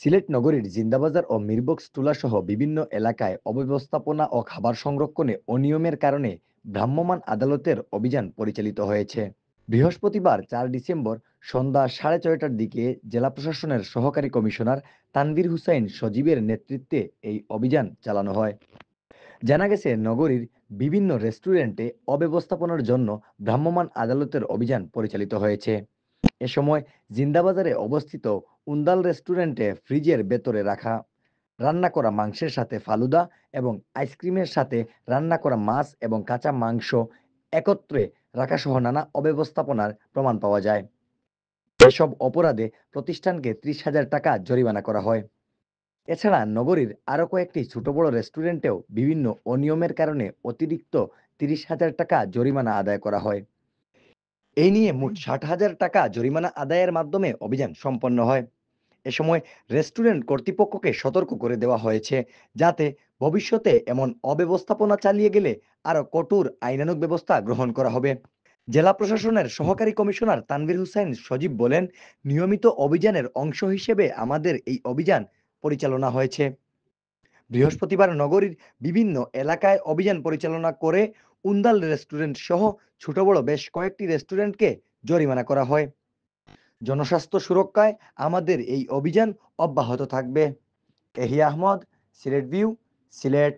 সিলেট নগরীর জিন্দাবাজার ও মিরবক্স টুলা সহ বিভিন্ন এলাকায় অব্যবস্থাপনা ও খাবার সংরক্ষণে অনিয়মের কারণে ভ্রাম্যমাণ আদালতের অভিযান পরিচালিত হয়েছে। বৃহস্পতিবার 4 ডিসেম্বর সন্ধ্যা 6:30টার দিকে জেলা প্রশাসনের সহকারী কমিশনার তানভীর হুসাইন সজীবের নেতৃত্বে এই অভিযান চালানো হয়। জানা গেছে, নগরীর বিভিন্ন রেস্টুরেন্টে অব্যবস্থাপনার জন্য ভ্রাম্যমাণ আদালতের অভিযান পরিচালিত হয়েছে। এ সময় জিন্দাবাজারে অবস্থিত উন্দাল রেস্টুরেন্টে ফ্রিজের ভেতরে রাখা রান্না করা মাংসের সাথে ফালুদা এবং আইসক্রিমের সাথে রান্না করা মাছ এবং কাঁচা মাংস একত্রে রাখা সহ নানা অব্যবস্থাপনার প্রমাণ পাওয়া যায়। এসব অপরাধে প্রতিষ্ঠানকে 30,000 টাকা জরিমানা করা হয়। এছাড়া নগরীর আরও কয়েকটি ছোট বড় রেস্টুরেন্টেও বিভিন্ন অনিয়মের কারণে অতিরিক্ত 30,000 টাকা জরিমানা আদায় করা হয়। এই নিয়ে মোট 60,000 টাকা জরিমানা আদায়ের মাধ্যমে অভিযান সম্পন্ন হয়। এ সময় রেস্টুরেন্ট কর্তৃপক্ষকে সতর্ক করে দেওয়া হয়েছে, যাতে ভবিষ্যতে এমন অব্যবস্থাপনা চালিয়ে গেলে আরও কঠোর আইনানুগ ব্যবস্থা গ্রহণ করা হবে। জেলা প্রশাসনের সহকারী কমিশনার তানভীর হুসাইন সজীব বলেন, নিয়মিত অভিযানের অংশ হিসেবে আমাদের এই অভিযান পরিচালনা হয়েছে। বৃহস্পতিবার নগরীর বিভিন্ন এলাকায় অভিযান পরিচালনা করে উন্দাল রেস্টুরেন্ট সহ ছোট বড় বেশ কয়েকটি রেস্টুরেন্টকে জরিমানা করা হয়। জনস্বাস্থ্য সুরক্ষায় আমাদের এই অভিযান অব্যাহত থাকবে। এহিয়া আহমদ, সিলেট ভিউ, সিলেট।